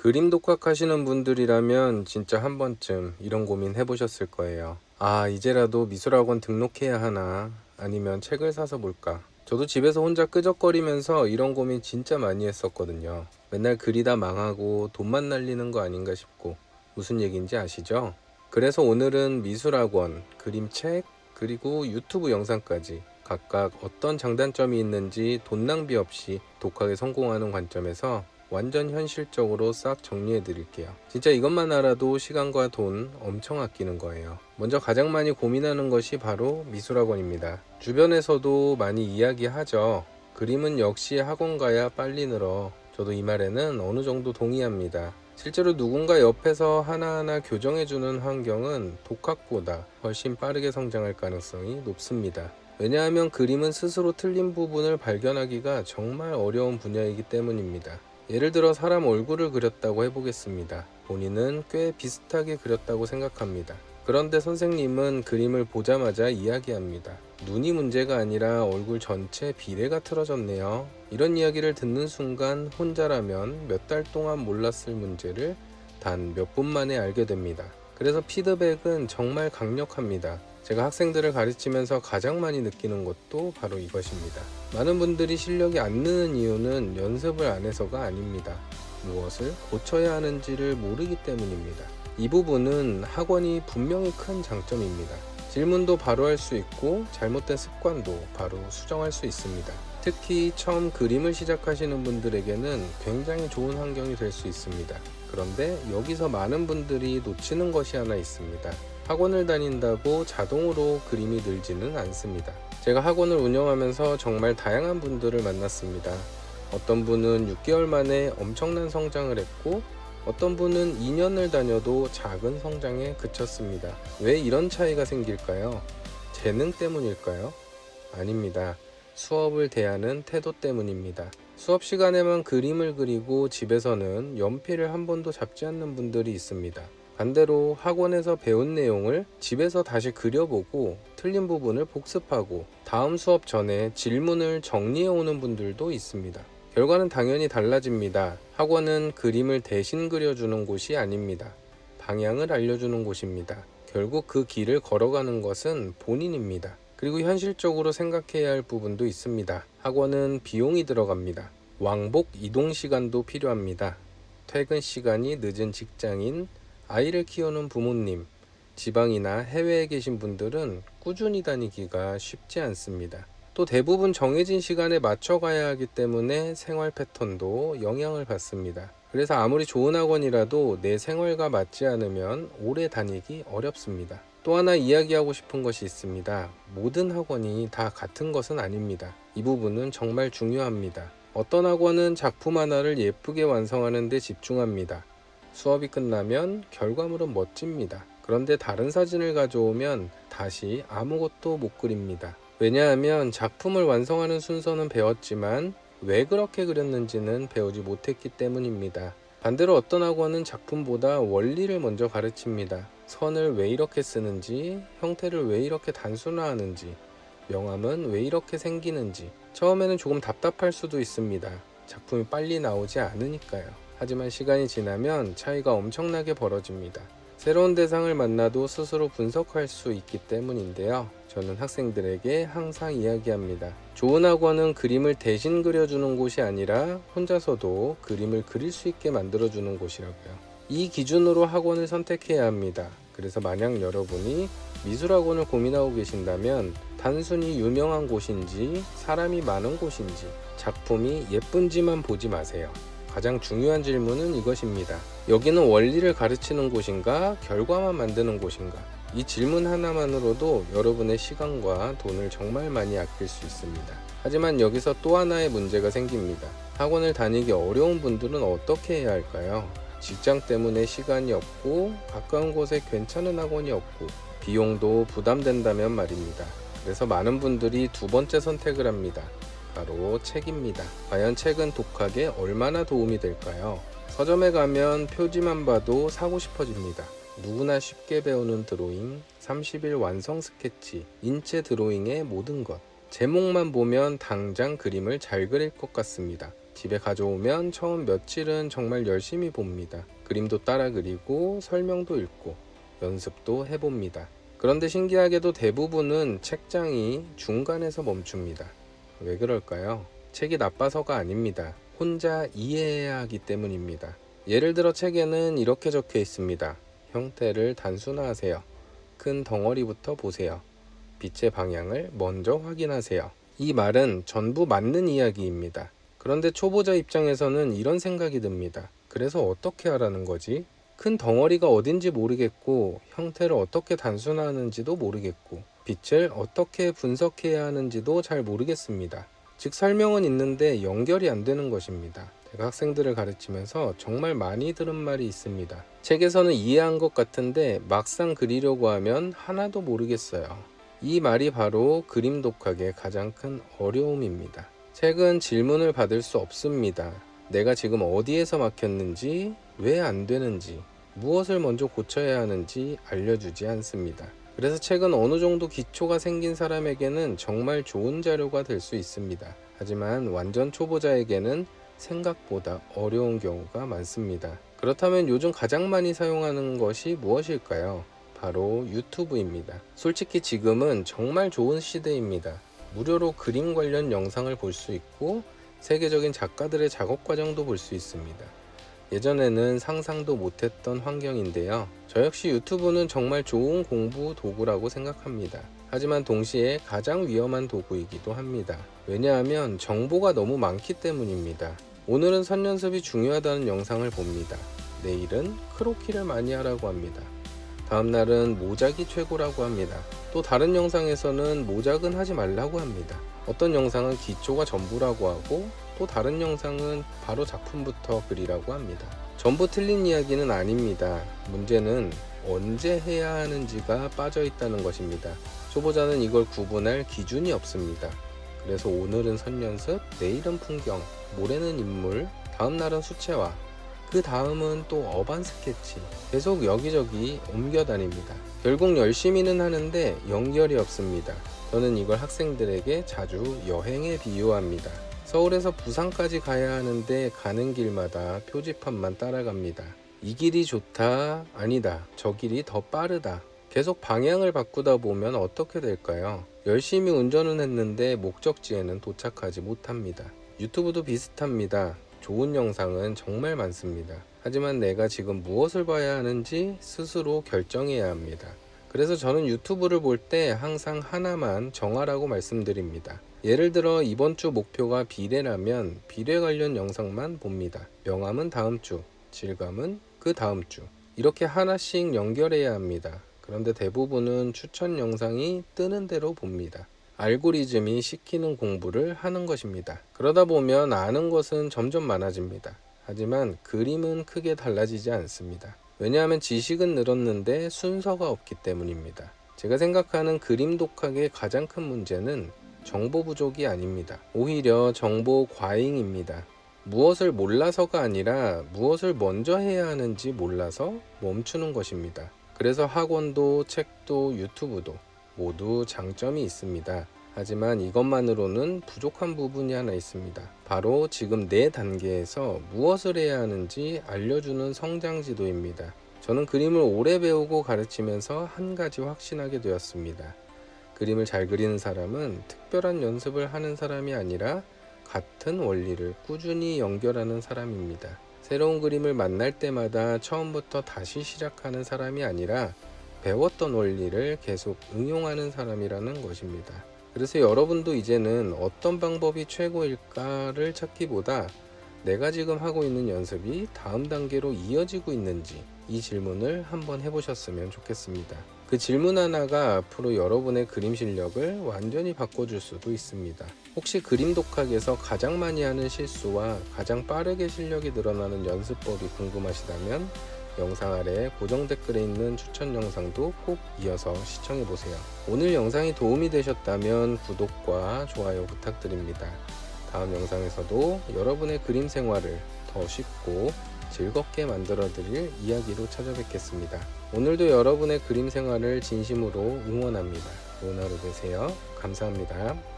그림 독학하시는 분들이라면 진짜 한 번쯤 이런 고민 해보셨을 거예요. 아, 이제라도 미술학원 등록해야 하나? 아니면 책을 사서 볼까? 저도 집에서 혼자 끄적거리면서 이런 고민 진짜 많이 했었거든요. 맨날 그리다 망하고 돈만 날리는 거 아닌가 싶고. 무슨 얘기인지 아시죠? 그래서 오늘은 미술학원, 그림책, 그리고 유튜브 영상까지 각각 어떤 장단점이 있는지 돈 낭비 없이 독학에 성공하는 관점에서 완전 현실적으로 싹 정리해 드릴게요. 진짜 이것만 알아도 시간과 돈 엄청 아끼는 거예요. 먼저 가장 많이 고민하는 것이 바로 미술학원입니다. 주변에서도 많이 이야기하죠. 그림은 역시 학원 가야 빨리 늘어. 저도 이 말에는 어느 정도 동의합니다. 실제로 누군가 옆에서 하나하나 교정해주는 환경은 독학보다 훨씬 빠르게 성장할 가능성이 높습니다. 왜냐하면 그림은 스스로 틀린 부분을 발견하기가 정말 어려운 분야이기 때문입니다. 예를 들어 사람 얼굴을 그렸다고 해보겠습니다. 본인은 꽤 비슷하게 그렸다고 생각합니다. 그런데 선생님은 그림을 보자마자 이야기합니다. 눈이 문제가 아니라 얼굴 전체 비례가 틀어졌네요. 이런 이야기를 듣는 순간 혼자라면 몇 달 동안 몰랐을 문제를 단 몇 분 만에 알게 됩니다. 그래서 피드백은 정말 강력합니다. 제가 학생들을 가르치면서 가장 많이 느끼는 것도 바로 이것입니다. 많은 분들이 실력이 안 느는 이유는 연습을 안 해서가 아닙니다. 무엇을 고쳐야 하는지를 모르기 때문입니다. 이 부분은 학원이 분명히 큰 장점입니다. 질문도 바로 할 수 있고 잘못된 습관도 바로 수정할 수 있습니다. 특히 처음 그림을 시작하시는 분들에게는 굉장히 좋은 환경이 될 수 있습니다. 그런데 여기서 많은 분들이 놓치는 것이 하나 있습니다. 학원을 다닌다고 자동으로 그림이 늘지는 않습니다. 제가 학원을 운영하면서 정말 다양한 분들을 만났습니다. 어떤 분은 6개월 만에 엄청난 성장을 했고 어떤 분은 2년을 다녀도 작은 성장에 그쳤습니다. 왜 이런 차이가 생길까요? 재능 때문일까요? 아닙니다. 수업을 대하는 태도 때문입니다. 수업 시간에만 그림을 그리고 집에서는 연필을 한 번도 잡지 않는 분들이 있습니다. 반대로 학원에서 배운 내용을 집에서 다시 그려보고 틀린 부분을 복습하고 다음 수업 전에 질문을 정리해 오는 분들도 있습니다. 결과는 당연히 달라집니다. 학원은 그림을 대신 그려주는 곳이 아닙니다. 방향을 알려주는 곳입니다. 결국 그 길을 걸어가는 것은 본인입니다. 그리고 현실적으로 생각해야 할 부분도 있습니다. 학원은 비용이 들어갑니다. 왕복 이동 시간도 필요합니다. 퇴근 시간이 늦은 직장인, 아이를 키우는 부모님, 지방이나 해외에 계신 분들은 꾸준히 다니기가 쉽지 않습니다. 또 대부분 정해진 시간에 맞춰 가야 하기 때문에 생활 패턴도 영향을 받습니다. 그래서 아무리 좋은 학원이라도 내 생활과 맞지 않으면 오래 다니기 어렵습니다. 또 하나 이야기하고 싶은 것이 있습니다. 모든 학원이 다 같은 것은 아닙니다. 이 부분은 정말 중요합니다. 어떤 학원은 작품 하나를 예쁘게 완성하는 데 집중합니다. 수업이 끝나면 결과물은 멋집니다. 그런데 다른 사진을 가져오면 다시 아무것도 못 그립니다. 왜냐하면 작품을 완성하는 순서는 배웠지만 왜 그렇게 그렸는지는 배우지 못했기 때문입니다. 반대로 어떤 학원은 작품보다 원리를 먼저 가르칩니다. 선을 왜 이렇게 쓰는지, 형태를 왜 이렇게 단순화하는지, 명암은 왜 이렇게 생기는지. 처음에는 조금 답답할 수도 있습니다. 작품이 빨리 나오지 않으니까요. 하지만 시간이 지나면 차이가 엄청나게 벌어집니다. 새로운 대상을 만나도 스스로 분석할 수 있기 때문인데요. 저는 학생들에게 항상 이야기합니다. 좋은 학원은 그림을 대신 그려주는 곳이 아니라 혼자서도 그림을 그릴 수 있게 만들어주는 곳이라고요. 이 기준으로 학원을 선택해야 합니다. 그래서 만약 여러분이 미술학원을 고민하고 계신다면 단순히 유명한 곳인지 사람이 많은 곳인지 작품이 예쁜지만 보지 마세요. 가장 중요한 질문은 이것입니다. 여기는 원리를 가르치는 곳인가 결과만 만드는 곳인가? 이 질문 하나만으로도 여러분의 시간과 돈을 정말 많이 아낄 수 있습니다. 하지만 여기서 또 하나의 문제가 생깁니다. 학원을 다니기 어려운 분들은 어떻게 해야 할까요? 직장 때문에 시간이 없고 가까운 곳에 괜찮은 학원이 없고 비용도 부담된다면 말입니다. 그래서 많은 분들이 두 번째 선택을 합니다. 바로 책입니다. 과연 책은 독학에 얼마나 도움이 될까요? 서점에 가면 표지만 봐도 사고 싶어집니다. 누구나 쉽게 배우는 드로잉, 30일 완성 스케치, 인체 드로잉의 모든 것. 제목만 보면 당장 그림을 잘 그릴 것 같습니다. 집에 가져오면 처음 며칠은 정말 열심히 봅니다. 그림도 따라 그리고 설명도 읽고 연습도 해봅니다. 그런데 신기하게도 대부분은 책장이 중간에서 멈춥니다. 왜 그럴까요? 책이 나빠서가 아닙니다. 혼자 이해해야 하기 때문입니다. 예를 들어 책에는 이렇게 적혀 있습니다. 형태를 단순화하세요. 큰 덩어리부터 보세요. 빛의 방향을 먼저 확인하세요. 이 말은 전부 맞는 이야기입니다. 그런데 초보자 입장에서는 이런 생각이 듭니다. 그래서 어떻게 하라는 거지? 큰 덩어리가 어딘지 모르겠고 형태를 어떻게 단순화하는지도 모르겠고 빛을 어떻게 분석해야 하는지도 잘 모르겠습니다. 즉 설명은 있는데 연결이 안 되는 것입니다. 제가 학생들을 가르치면서 정말 많이 들은 말이 있습니다. 책에서는 이해한 것 같은데 막상 그리려고 하면 하나도 모르겠어요. 이 말이 바로 그림 독학의 가장 큰 어려움입니다. 책은 질문을 받을 수 없습니다. 내가 지금 어디에서 막혔는지, 왜 안 되는지, 무엇을 먼저 고쳐야 하는지 알려주지 않습니다. 그래서 책은 어느 정도 기초가 생긴 사람에게는 정말 좋은 자료가 될 수 있습니다. 하지만 완전 초보자에게는 생각보다 어려운 경우가 많습니다. 그렇다면 요즘 가장 많이 사용하는 것이 무엇일까요? 바로 유튜브입니다. 솔직히 지금은 정말 좋은 시대입니다. 무료로 그림 관련 영상을 볼 수 있고 세계적인 작가들의 작업 과정도 볼 수 있습니다. 예전에는 상상도 못했던 환경인데요. 저 역시 유튜브는 정말 좋은 공부 도구라고 생각합니다. 하지만 동시에 가장 위험한 도구이기도 합니다. 왜냐하면 정보가 너무 많기 때문입니다. 오늘은 선연습이 중요하다는 영상을 봅니다. 내일은 크로키를 많이 하라고 합니다. 다음날은 모작이 최고라고 합니다. 또 다른 영상에서는 모작은 하지 말라고 합니다. 어떤 영상은 기초가 전부라고 하고 또 다른 영상은 바로 작품부터 그리라고 합니다. 전부 틀린 이야기는 아닙니다. 문제는 언제 해야 하는지가 빠져 있다는 것입니다. 초보자는 이걸 구분할 기준이 없습니다. 그래서 오늘은 선연습, 내일은 풍경, 모레는 인물, 다음날은 수채화, 그 다음은 또 어반 스케치, 계속 여기저기 옮겨 다닙니다. 결국 열심히는 하는데 연결이 없습니다. 저는 이걸 학생들에게 자주 여행에 비유합니다. 서울에서 부산까지 가야 하는데 가는 길마다 표지판만 따라갑니다. 이 길이 좋다, 아니다, 저 길이 더 빠르다. 계속 방향을 바꾸다 보면 어떻게 될까요? 열심히 운전은 했는데 목적지에는 도착하지 못합니다. 유튜브도 비슷합니다. 좋은 영상은 정말 많습니다. 하지만 내가 지금 무엇을 봐야 하는지 스스로 결정해야 합니다. 그래서 저는 유튜브를 볼 때 항상 하나만 정하라고 말씀드립니다. 예를 들어 이번 주 목표가 비례라면 비례 관련 영상만 봅니다. 명암은 다음 주, 질감은 그 다음 주. 이렇게 하나씩 연결해야 합니다. 그런데 대부분은 추천 영상이 뜨는 대로 봅니다. 알고리즘이 시키는 공부를 하는 것입니다. 그러다 보면 아는 것은 점점 많아집니다. 하지만 그림은 크게 달라지지 않습니다. 왜냐하면 지식은 늘었는데 순서가 없기 때문입니다. 제가 생각하는 그림 독학의 가장 큰 문제는 정보 부족이 아닙니다. 오히려 정보 과잉입니다. 무엇을 몰라서가 아니라 무엇을 먼저 해야 하는지 몰라서 멈추는 것입니다. 그래서 학원도 책도 유튜브도 모두 장점이 있습니다. 하지만 이것만으로는 부족한 부분이 하나 있습니다. 바로 지금 내 단계에서 무엇을 해야 하는지 알려주는 성장지도입니다. 저는 그림을 오래 배우고 가르치면서 한 가지 확신하게 되었습니다. 그림을 잘 그리는 사람은 특별한 연습을 하는 사람이 아니라 같은 원리를 꾸준히 연결하는 사람입니다. 새로운 그림을 만날 때마다 처음부터 다시 시작하는 사람이 아니라 배웠던 원리를 계속 응용하는 사람이라는 것입니다. 그래서 여러분도 이제는 어떤 방법이 최고일까를 찾기보다 내가 지금 하고 있는 연습이 다음 단계로 이어지고 있는지 이 질문을 한번 해보셨으면 좋겠습니다. 그 질문 하나가 앞으로 여러분의 그림 실력을 완전히 바꿔줄 수도 있습니다. 혹시 그림 독학에서 가장 많이 하는 실수와 가장 빠르게 실력이 늘어나는 연습법이 궁금하시다면 영상 아래 고정 댓글에 있는 추천 영상도 꼭 이어서 시청해보세요. 오늘 영상이 도움이 되셨다면 구독과 좋아요 부탁드립니다. 다음 영상에서도 여러분의 그림 생활을 더 쉽고 즐겁게 만들어드릴 이야기로 찾아뵙겠습니다. 오늘도 여러분의 그림 생활을 진심으로 응원합니다. 좋은 하루 되세요. 감사합니다.